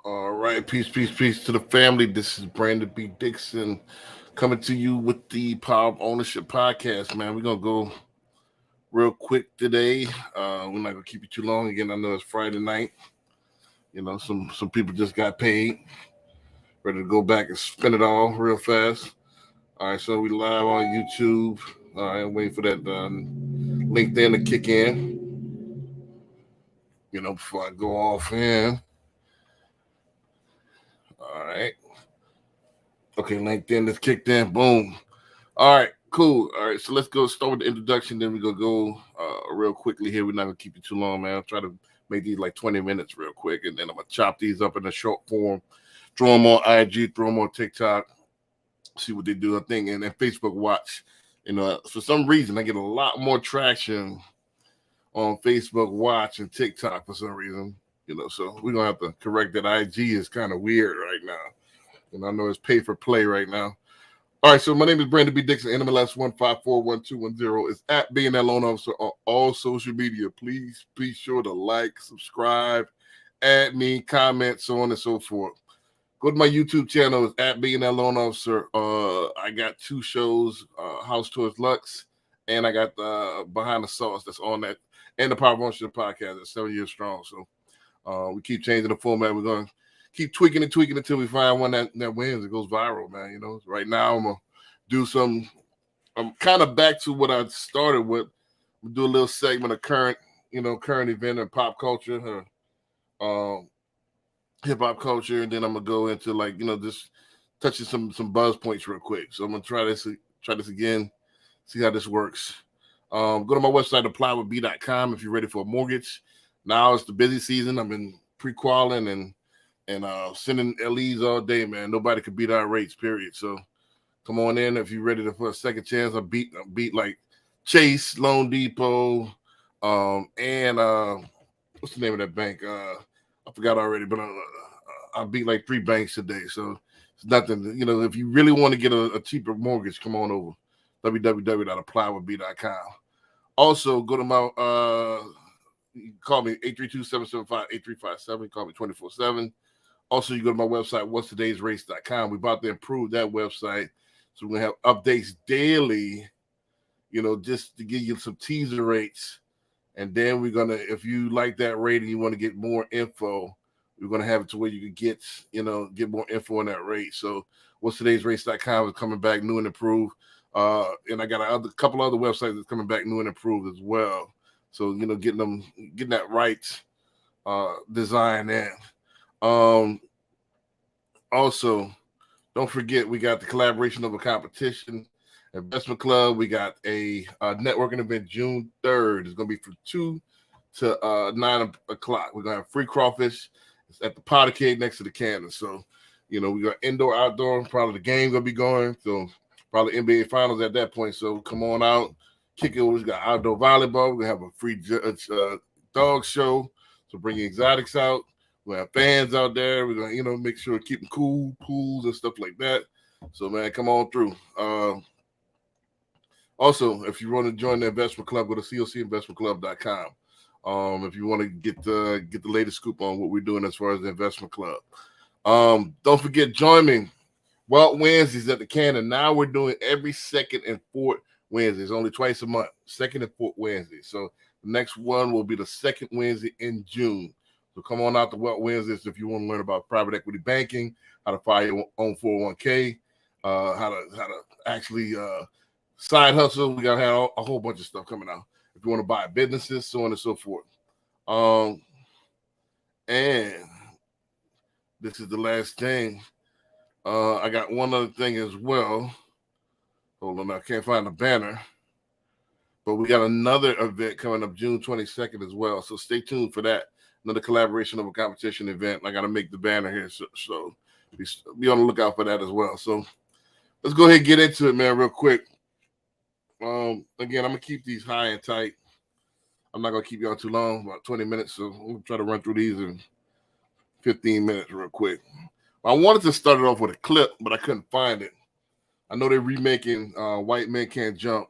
All right, peace to the family. This is Brandon B. Dixon coming to you with the Power of Ownership podcast, man. We're gonna go real quick today. We're not gonna keep you too long. Again, I know it's Friday night. Some people just got paid, ready to go back and spend it all real fast. All right, so we live on YouTube. All right, waiting for that LinkedIn to kick in. Before I go off in. All right. Okay, LinkedIn is kicked in. Boom. All right, cool. All right, so let's go start with the introduction. Then we're gonna go real quickly here. We're not gonna keep you too long, man. I'll try to make these like 20 minutes real quick, and then I'm gonna chop these up in a short form, throw them on IG, throw them on TikTok, see what they do. I think, and then Facebook Watch. For some reason, I get a lot more traction on Facebook Watch and TikTok for some reason. So we're gonna have to correct that. IG is kind of weird right now, and I know it's pay for play right now. All right, so my name is Brandon B. Dixon, NMLS 1541210. It's at being that loan officer on all social media. Please be sure to like, subscribe, add me, comment, so on and so forth. Go to my YouTube channel. It's at being that loan officer. I got two shows, House Tours Lux, and I got Behind the Sauce that's on that, and the Power of Ownership podcast that's 7 years strong. So we keep changing the format. We're going to keep tweaking until we find one that wins. It goes viral, man. Right now I'm gonna do some. I'm kind of back to what I started with. We'll do a little segment of current event and pop culture, hip hop culture, and then I'm gonna go into just touching some buzz points real quick. So I'm gonna try this again, see how this works. Go to my website, applywithb.com, if you're ready for a mortgage. Now it's the busy season. I've been pre-qualing and sending LEs all day, man. Nobody could beat our rates, period. So come on in if you're ready for a second chance. I beat like Chase, Loan Depot, and what's the name of that bank? I forgot already, but I beat like 3 banks today. So it's nothing. If you really want to get a cheaper mortgage, come on over. www.applywithb.com. Also, go to my you can call me 832-775-8357. Call me 24/7. Also, you go to my website, whatstodaysrace.com. We're about to improve that website. So we're going to have updates daily, just to give you some teaser rates. And then we're going to, if you like that rate and you want to get more info, we're going to have it to where you can get more info on that rate. So whatstodaysrace.com is coming back new and improved. And I got a couple other websites that's coming back new and improved as well. So, getting that right design in. Also, don't forget we got the collaboration of a competition investment club. We got a networking event June 3rd. It's gonna be from 2 to 9 o'clock. We're gonna have free crawfish. It's at the Powder Cave next to the cannon. So, we got indoor, outdoor. Probably the game gonna be going. So probably NBA finals at that point. So come on out, kick it. We got outdoor volleyball. We're gonna have a free dog show. So bring your exotics out. We have fans out there. We're gonna, make sure to keep them cool, pools and stuff like that. So, man, come on through. Also, if you want to join the investment club, go to cocinvestmentclub.com. If you want to get the latest scoop on what we're doing as far as the investment club. Don't forget, join me. Wealth Wednesdays at the Cannon. Now we're doing every second and fourth Wednesdays, only twice a month, second and fourth Wednesday. So the next one will be the second Wednesday in June. So come on out to Wealth Wednesdays if you want to learn about private equity banking, how to file your own 401k, how to actually side hustle. We got to have a whole bunch of stuff coming out. If you want to buy businesses, so on and so forth. And this is the last thing. I got one other thing as well. Hold on, I can't find the banner. But we got another event coming up June 22nd as well. So stay tuned for that. Another collaboration of a competition event. I got to make the banner here. So be on the lookout for that as well. So let's go ahead and get into it, man, real quick. Again, I'm going to keep these high and tight. I'm not going to keep y'all too long, about 20 minutes. So I'm going to try to run through these in 15 minutes real quick. I wanted to start it off with a clip, but I couldn't find it. I know they're remaking White Men Can't Jump.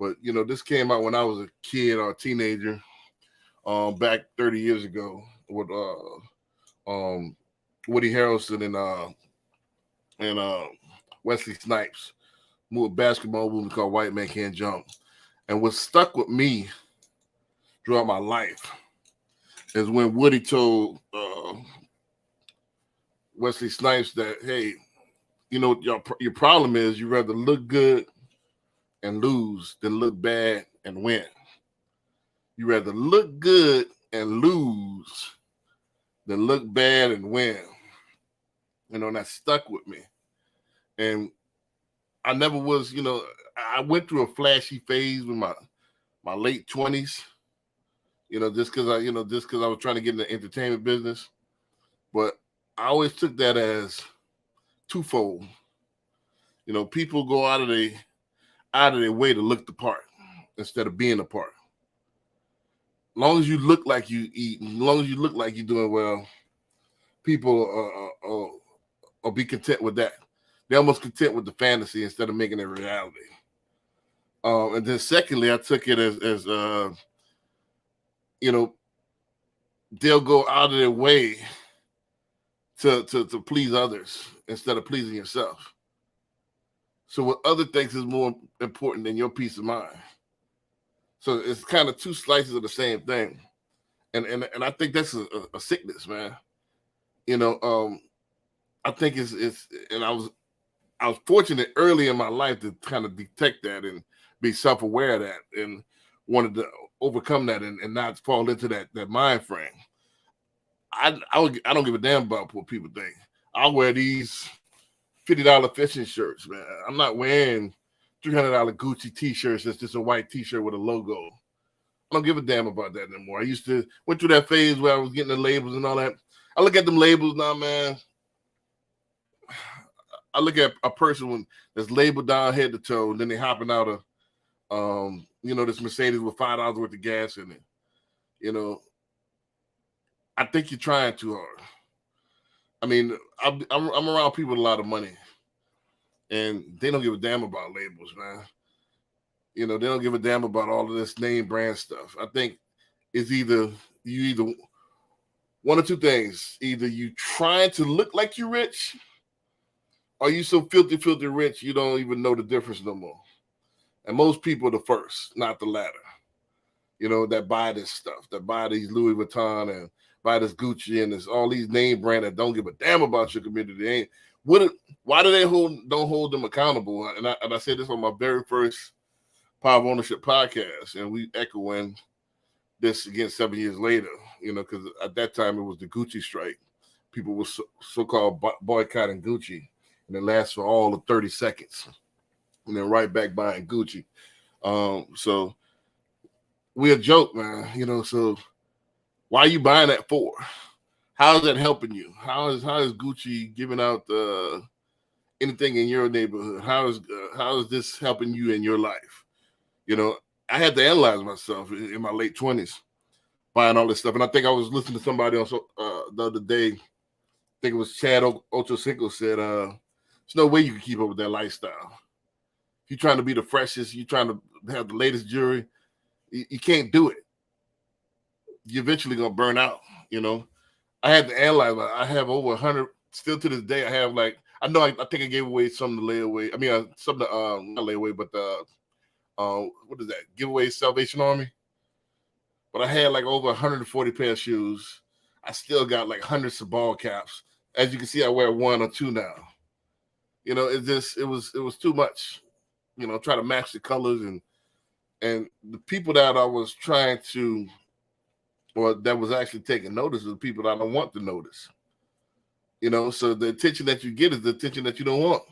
But, this came out when I was a kid or a teenager back 30 years ago with Woody Harrelson and Wesley Snipes, basketball movie called White Man Can't Jump. And what stuck with me throughout my life is when Woody told Wesley Snipes that, hey, you know, your problem is you rather look good and lose than look bad and win. You rather look good and lose than look bad and win. You know, and that stuck with me. And I never was, you know, I went through a flashy phase with my late 20s, you know, just because I was trying to get in the entertainment business. But I always took that as twofold. You know, people go out of their way to look the part instead of being the part. As long as you look like you eat, as long as you look like you're doing well, people will be content with that. They're almost content with the fantasy instead of making it reality. And then secondly, I took it as you know, they'll go out of their way to please others instead of pleasing yourself. So what other things is more important than your peace of mind? So it's kind of two slices of the same thing. And I think that's a sickness, man. You know, I think it's and I was fortunate early in my life to kind of detect that and be self-aware of that and wanted to overcome that and not fall into that mind frame. I don't give a damn about what people think. I'll wear these $50 fishing shirts, man. I'm not wearing $300 Gucci t-shirts that's just a white t-shirt with a logo. I don't give a damn about that anymore. I used to went through that phase where I was getting the labels and all that. I look at them labels now, man. I look at a person that's labeled down head to toe, and then they hopping out of, you know, this Mercedes with $5 worth of gas in it. You know, I think you're trying too hard. I mean, I'm around people with a lot of money, and they don't give a damn about labels, man. You know, they don't give a damn about all of this name brand stuff. I think it's either one or two things. Either you trying to look like you're rich, or you so filthy rich you don't even know the difference no more. And most people are the first, not the latter. You know, that buy this stuff, that buy these Louis Vuitton and buy this Gucci and this all these name brand that don't give a damn about your community. Why do they don't hold them accountable? And I said this on my very first Power of Ownership podcast, and we echoing this again 7 years later, you know, because at that time it was the Gucci strike. People were so-called boycotting Gucci, and it lasts for all of 30 seconds. And then right back buying Gucci. So we're a joke, man. You know, so why are you buying that for? How is that helping you? How is Gucci giving out anything in your neighborhood? How is this helping you in your life? You know, I had to analyze myself in my late 20s, buying all this stuff. And I think I was listening to somebody on the other day. I think it was Chad Ochocinco said, there's no way you can keep up with that lifestyle. If you're trying to be the freshest, you're trying to have the latest jewelry, you can't do it. You're eventually going to burn out, you know. I had to analyze. I have over 100, still to this day, I have like, I know I think I gave away some to lay away. I mean, some to, not lay away, but what is that? Giveaway Salvation Army. But I had like over 140 pair of shoes. I still got like hundreds of ball caps. As you can see, I wear one or two now. You know, it was too much. You know, try to match the colors and the people that I was trying to, or that was actually taking notice of the people that I don't want to notice. You know, so the attention that you get is the attention that you don't want.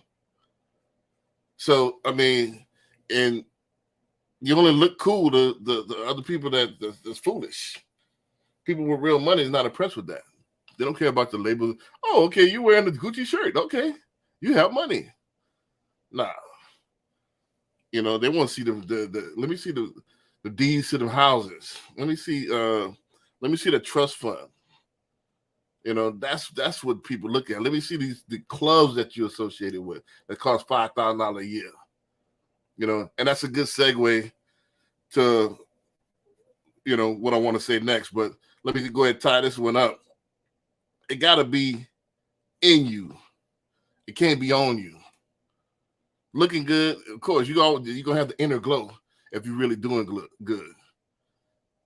So I mean, and you only look cool to the other people that's foolish. People with real money is not impressed with that. They don't care about the label. Oh, okay, you wearing the Gucci shirt. Okay, you have money. Nah. You know, they want to see the let me see the deeds to the houses. Let me see the trust fund. You know, that's what people look at. Let me see the clubs that you're associated with that cost $5,000 a year. You know, and that's a good segue to, you know, what I want to say next. But let me go ahead and tie this one up. It got to be in you. It can't be on you. Looking good, of course, you're gonna have the inner glow if you're really doing good.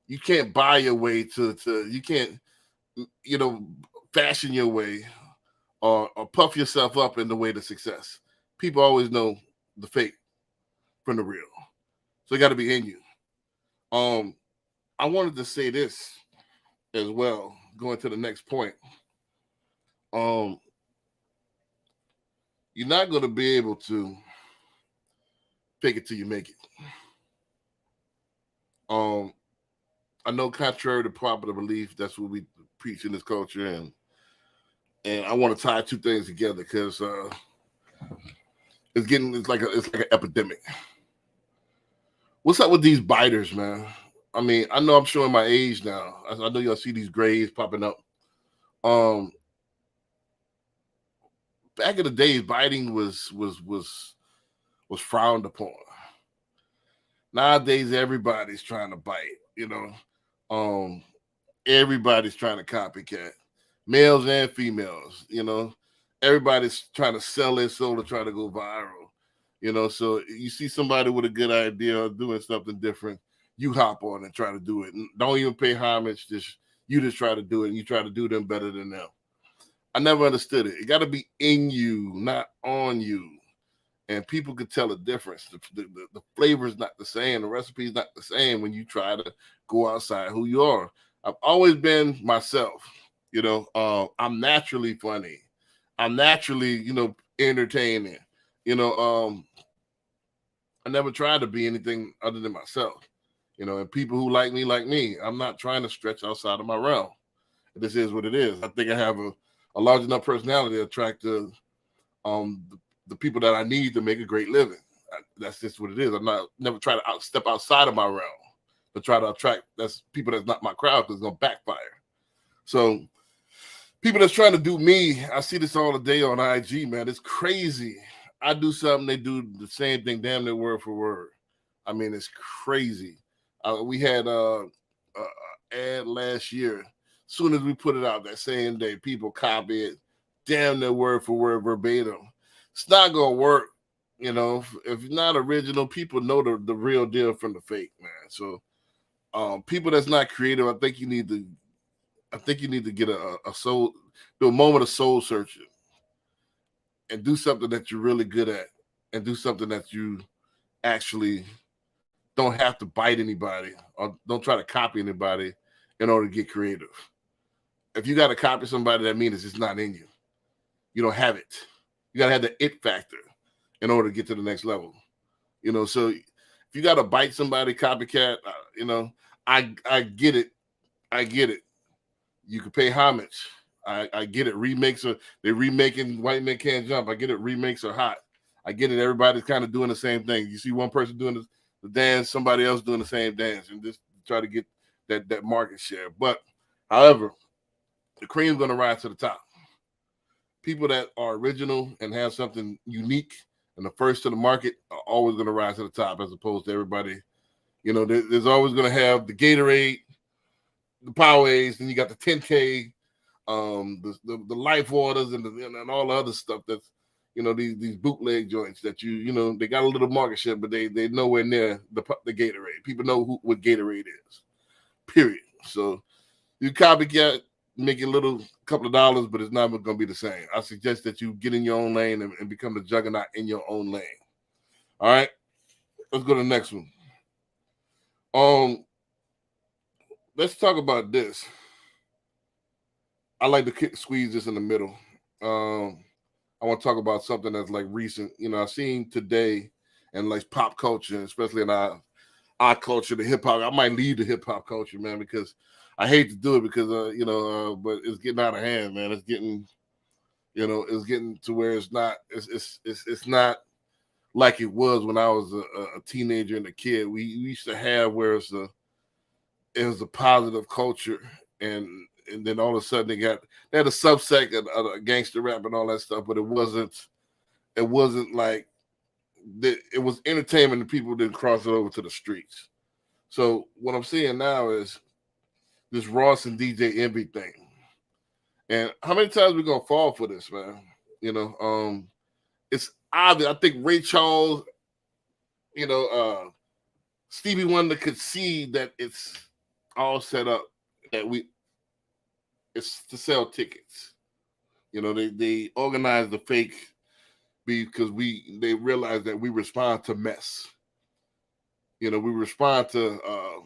You can't buy your way to you can't, fashion your way or puff yourself up in the way to success. People always know the fake from the real. So it got to be in you. I wanted to say this as well, going to the next point. You're not going to be able to fake it till you make it. I know, contrary to popular belief, that's what we preach in this culture, and I want to tie two things together because it's like an epidemic. What's up with these biters, man? I mean, I know I'm showing my age now. I know y'all see these grays popping up. Back in the days, biting was frowned upon. Nowadays, everybody's trying to bite. Everybody's trying to copycat, males and females. Everybody's trying to sell their soul to try to go viral. So you see somebody with a good idea of doing something different, you hop on and try to do it. And don't even pay homage. You just try to do it, and you try to do them better than them. I never understood it. It got to be in you, not on you. And people could tell the difference. The flavor is not the same. The recipe is not the same when you try to go outside who you are. I've always been myself. I'm naturally funny. I'm naturally, entertaining. I never tried to be anything other than myself. And people who like me. I'm not trying to stretch outside of my realm. This is what it is. I think I have a large enough personality to attract the people that I need to make a great living. That's just what it is. Never try to step outside of my realm to try to attract people that's not my crowd, because it's gonna backfire. So people that's trying to do me, I see this all the day on IG, man. It's crazy. I do something, they do the same thing, damn near word for word. I mean, it's crazy. We had an ad last year. Soon as we put it out that same day, people copy it, damn near word for word, verbatim. It's not gonna work, if you're not original. People know the real deal from the fake, man. So, people that's not creative, I think you need to get a soul, do a moment of soul searching, and do something that you're really good at, and do something that you actually don't have to bite anybody or don't try to copy anybody in order to get creative. If you got to copy somebody, that means it's just not in you. You don't have it. You got to have the it factor in order to get to the next level. So if you got to bite somebody, copycat, I get it. I get it. You can pay homage. I get it. Remakes they're remaking White Men Can't Jump. I get it. Remakes are hot. I get it. Everybody's kind of doing the same thing. You see one person doing the dance, somebody else doing the same dance, and just try to get that market share. But however, the cream's going to rise to the top. People that are original and have something unique and the first to the market are always going to rise to the top, as opposed to everybody. There's always going to have the Gatorade, the Powerades, and you got the 10K, the Life Waters, and all the other stuff that's, these bootleg joints that they got a little market share, but they nowhere near the Gatorade. People know what Gatorade is, period. So you copycat, make a little couple of dollars, but it's not going to be the same. I suggest that you get in your own lane and become the juggernaut in your own lane. All right, let's go to the next one. Let's talk about this. I like to squeeze this in the middle. I want to talk about something that's like recent. I've seen today, and like pop culture, especially in our culture, the hip hop. I might leave the hip hop culture, man, because I hate to do it because but it's getting out of hand, man. It's getting, it's getting to where it's not like it was when I was a teenager and a kid. We used to have where it was a positive culture, and then all of a sudden they had a subsect of gangster rap and all that stuff, but it wasn't like it was entertainment, and people didn't cross it over to the streets. So what I'm seeing now is this Ross and DJ Envy thing. And how many times we gonna fall for this, man? It's obvious. I think Ray Charles, Stevie Wonder could see that it's all set up, that it's to sell tickets. They organized the fake because they realize that we respond to mess. We respond to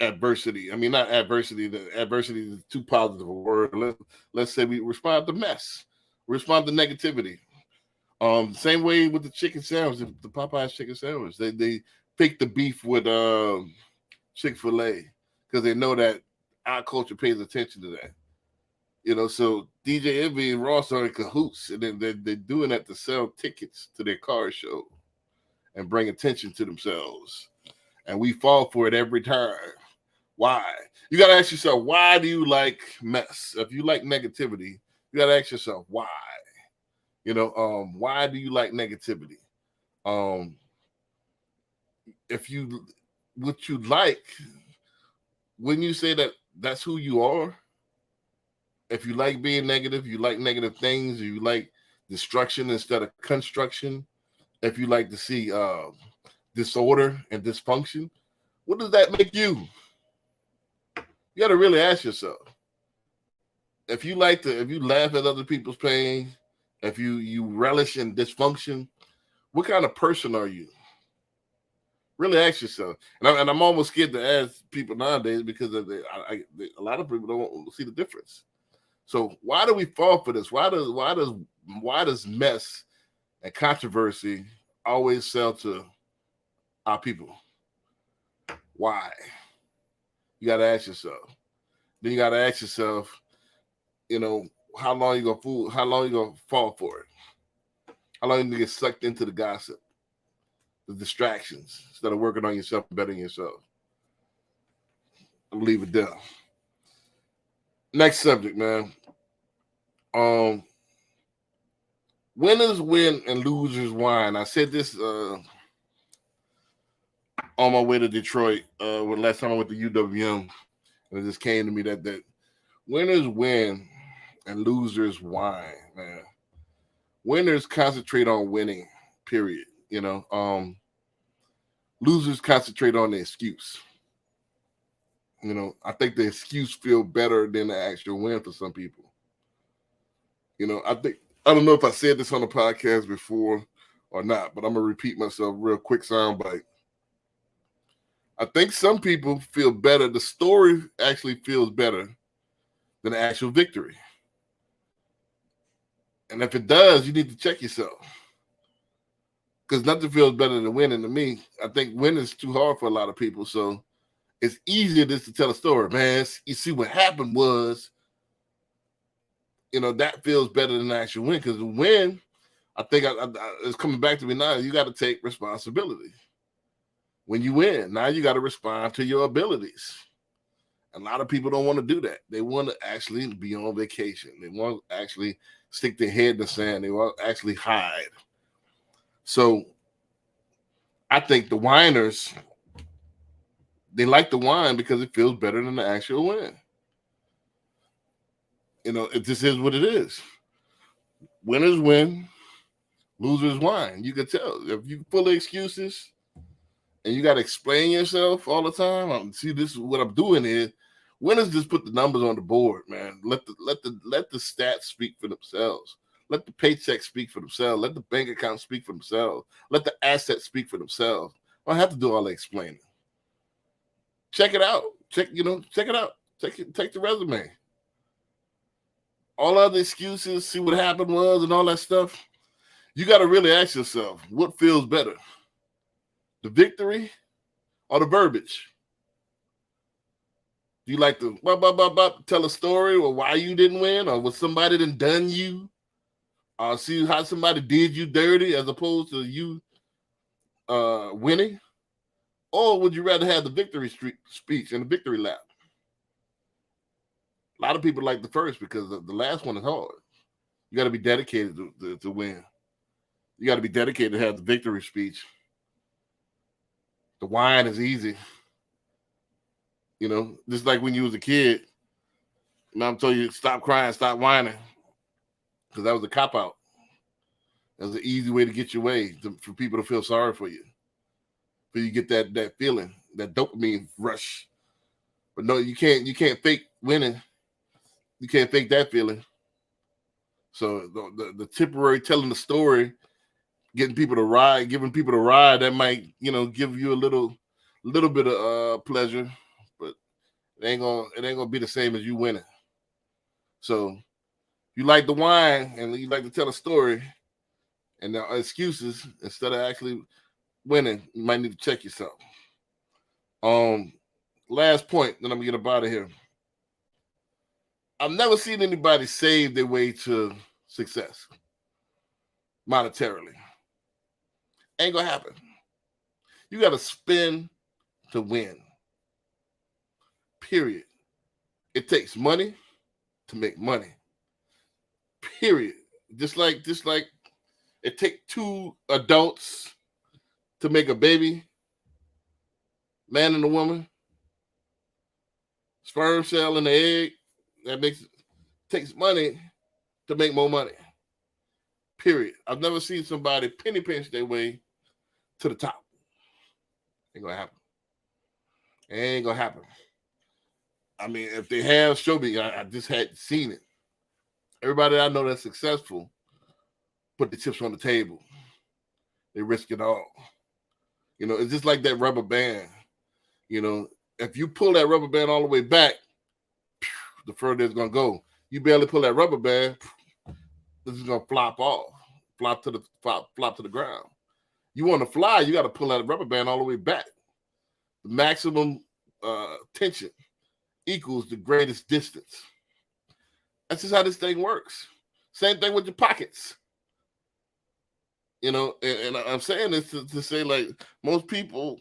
adversity. I mean, not adversity. The adversity is too positive a word. Let's say we respond to mess. We respond to negativity. Same way with the chicken sandwich, the Popeyes chicken sandwich. They pick the beef with Chick-fil-A because they know that our culture pays attention to that. So DJ Envy and Ross are in cahoots, and then they're doing that to sell tickets to their car show and bring attention to themselves. And we fall for it every time. Why? You got to ask yourself, why do you like mess? If you like negativity, you got to ask yourself, why? Why do you like negativity? What you like, when you say that that's who you are, if you like being negative, you like negative things, you like destruction instead of construction, if you like to see disorder and dysfunction, what does that make you? You got to really ask yourself. If you laugh at other people's pain, if you relish in dysfunction, what kind of person are you? Really ask yourself. And I'm almost scared to ask people nowadays because a lot of people don't see the difference. So why do we fall for this? Why does mess and controversy always sell to our people? Why? You got to ask yourself. Then you got to ask yourself, how long you gonna fool? How long you gonna fall for it? How long you gonna get sucked into the gossip, the distractions, instead of working on yourself and bettering yourself? I'll leave it there. Next subject, man. Winners win and losers whine. I said this on my way to Detroit when last time I went to UWM, and it just came to me that winners win and losers whine, man. Winners concentrate on winning, period. Losers concentrate on the excuse. I think the excuse feel better than the actual win for some people. I don't know if I said this on the podcast before or not, but I'm gonna repeat myself real quick soundbite. I think some people feel better. The story actually feels better than the actual victory. And if it does, you need to check yourself. Because nothing feels better than winning to me. I think winning is too hard for a lot of people. So it's easier just to tell a story. Man, you see what happened was, that feels better than the actual win. Because the win, I think it's coming back to me now. You got to take responsibility. When you win, now you got to respond to your abilities. A lot of people don't want to do that. They want to actually be on vacation. They want to actually stick their head in the sand. They want to actually hide. So I think the whiners, they like the whine because it feels better than the actual win. It just is what it is. Winners win, losers whine. You can tell. If you're full of excuses and you got to explain yourself all the time, see, this is what I'm doing is, winners just put the numbers on the board, man. Let the stats speak for themselves. Let the paycheck speak for themselves. Let the bank account speak for themselves. Let the assets speak for themselves. I don't have to do all the explaining. Check it out. Check it out. Take the resume. All other excuses, see what happened was and all that stuff. You got to really ask yourself, what feels better? The victory or the verbiage? Do you like to tell a story or why you didn't win, or was somebody done you? See how somebody did you dirty as opposed to you winning? Or would you rather have the victory speech and the victory lap? A lot of people like the first because the last one is hard. You got to be dedicated to win. You got to be dedicated to have the victory speech. The whine is easy. Just like when you was a kid, Mom told you stop crying, stop whining, because that was a cop out. That was an easy way to get your way for people to feel sorry for you. So you get that feeling, that dopamine rush. But no, you can't fake winning. You can't fake that feeling. So the temporary telling the story, giving people the ride, that might, give you a little bit of pleasure, but it ain't gonna be the same as you winning. So you like the wine and you like to tell a story and the excuses instead of actually winning, you might need to check yourself. Last point, then I'm gonna get up out of here. I've never seen anybody save their way to success monetarily. Ain't gonna happen. You gotta spend to win. Period. It takes money to make money. Period. Just like it takes two adults to make a baby, man and a woman, sperm cell and the egg. That takes money to make more money. Period. I've never seen somebody penny pinch their way to the top. Ain't gonna happen. Ain't gonna happen. I mean, if they have, show me. I just hadn't seen it. Everybody I know that's successful put the chips on the table. They risk it all. It's just like that rubber band. If you pull that rubber band all the way back, the further it's gonna go. You barely pull that rubber band, this is gonna flop off, flop to the ground. You want to fly, you got to pull that rubber band all the way back. The maximum tension equals the greatest distance. That's just how this thing works. Same thing with your pockets. And I'm saying this to say, like, most people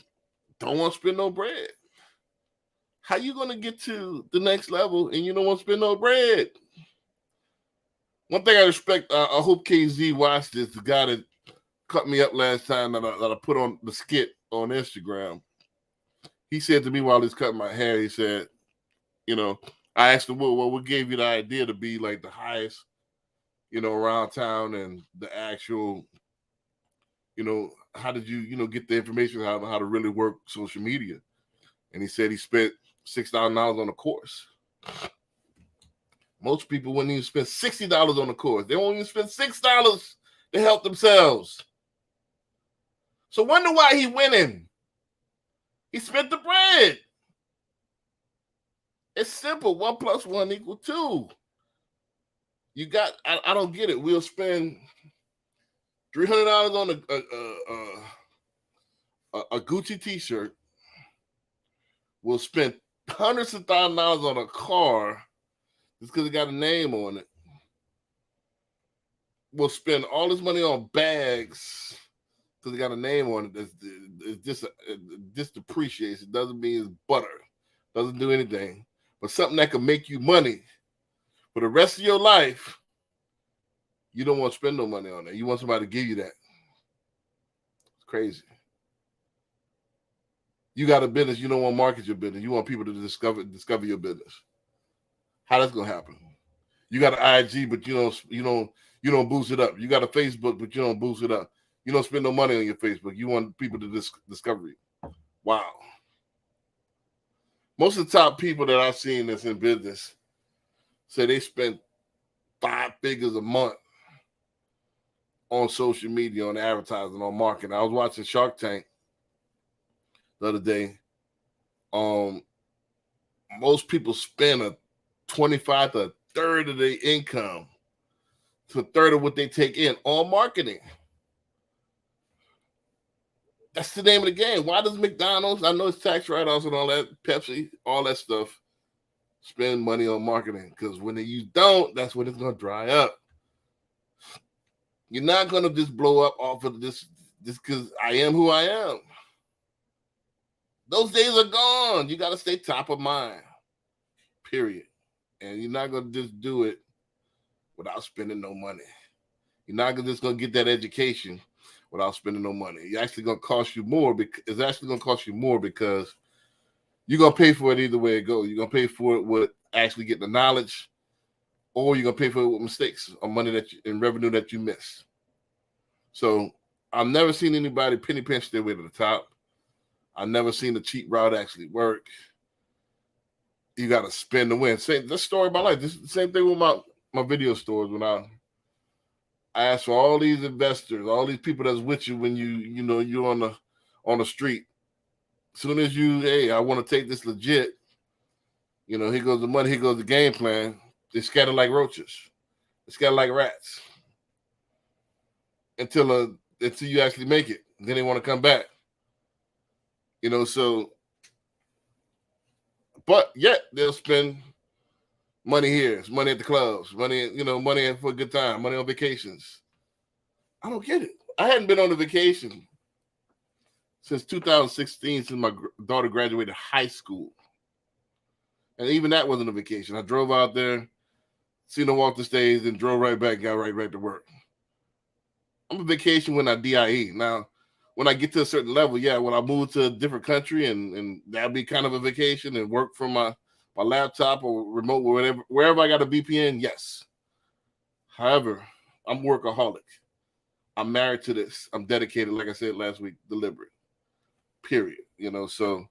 don't want to spend no bread. How you going to get to the next level and you don't want to spend no bread? One thing I respect, I hope KZ watched this, the guy that cut me up last time that I put on the skit on Instagram. He said to me while he's cutting my hair, he said, I asked him, well, what gave you the idea to be like the highest, around town, and the actual, how did you, get the information how to really work social media? And he said he spent $6,000 on a course. Most people wouldn't even spend $60 on a course. They won't even spend $6 to help themselves. So wonder why he winning. He spent the bread. It's simple. 1 + 1 = 2. You got, I don't get it. We'll spend $300 on a Gucci t-shirt. We'll spend hundreds of thousands of dollars on a car just because it got a name on it. We'll spend all this money on bags because it got a name on it. It just depreciates. It doesn't mean it's butter. Doesn't do anything. But something that can make you money for the rest of your life, you don't want to spend no money on that. You want somebody to give you that. It's crazy. You got a business, you don't want to market your business. You want people to discover your business. How that's gonna happen? You got an IG, but you don't boost it up. You got a Facebook, but you don't boost it up. You don't spend no money on your Facebook. You want people to discover you. Wow. Most of the top people that I've seen that's in business say they spend 5 figures a month on social media, on advertising, on marketing. I was watching Shark Tank the other day. Most people spend a 25 to a third of their income to a third of what they take in on marketing. That's the name of the game. Why does McDonald's, I know it's tax write-offs and all that, Pepsi, all that stuff, spend money on marketing? Because when you don't, that's when it's going to dry up. You're not going to just blow up off of this because I am who I am. Those days are gone. You got to stay top of mind, period. And you're not going to just do it without spending no money. You're not just going to get that education without spending no money. It's actually going to cost you more. It's actually going to cost you more because you're going to pay for it either way it goes. You're going to pay for it with actually getting the knowledge, or you're gonna pay for it with mistakes or money and revenue that you miss. So I've never seen anybody penny pinch their way to the top. I've never seen the cheap route actually work. You got to spend to win. This story of my life. This is the same thing with my video stores. When I asked for all these investors, all these people that's with you when you're on the street. As soon as hey, I want to take this legit. Here goes the money. Here goes the game plan. They scatter like roaches. They scatter like rats until you actually make it. Then they want to come back. So. But yet they'll spend money here, money at the clubs, money for a good time, money on vacations. I don't get it. I hadn't been on a vacation since 2016, since my daughter graduated high school. And even that wasn't a vacation. I drove out there, seen her walk the stage, and drove right back, got right to work. I'm on vacation when I DIE. Now, when I get to a certain level, when I move to a different country and that'll be kind of a vacation and work from my laptop or remote or wherever I got a VPN, yes. However, I'm workaholic. I'm married to this. I'm dedicated, like I said last week, deliberate. Period. So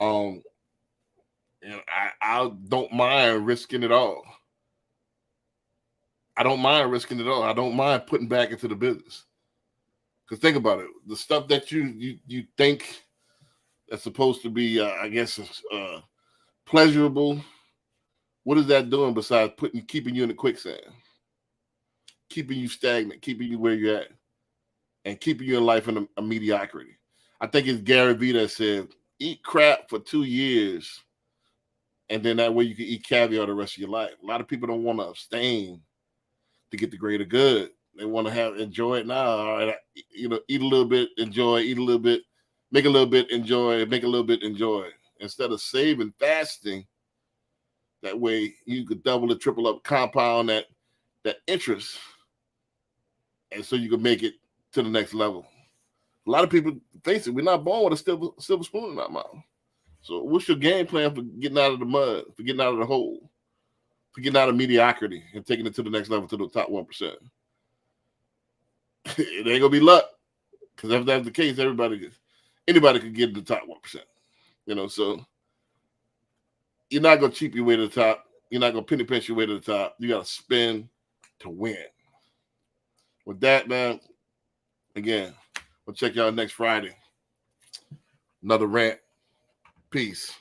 I don't mind risking it all. I don't mind putting back into the business. Because think about it, the stuff that you think that's supposed to be, pleasurable, what is that doing besides keeping you in the quicksand, keeping you stagnant, keeping you where you're at, and keeping your life in a mediocrity? I think it's Gary Vee that said, eat crap for 2 years, and then that way you can eat caviar the rest of your life. A lot of people don't want to abstain to get the greater good. They want to enjoy it now. All right, eat a little bit, enjoy, eat a little bit, make a little bit, enjoy, make a little bit, enjoy. Instead of saving, fasting, that way you could double or triple up, compound that interest, and so you can make it to the next level. A lot of people face it. We're not born with a silver spoon in our mouth. So what's your game plan for getting out of the mud, for getting out of the hole, for getting out of mediocrity and taking it to the next level, to the top 1%? It ain't gonna be luck, because if that's the case, anybody could get in the top 1%. So you're not gonna cheap your way to the top. You're not gonna penny pinch your way to the top. You gotta spend to win. With that, man, again, we'll check y'all next Friday. Another rant. Peace.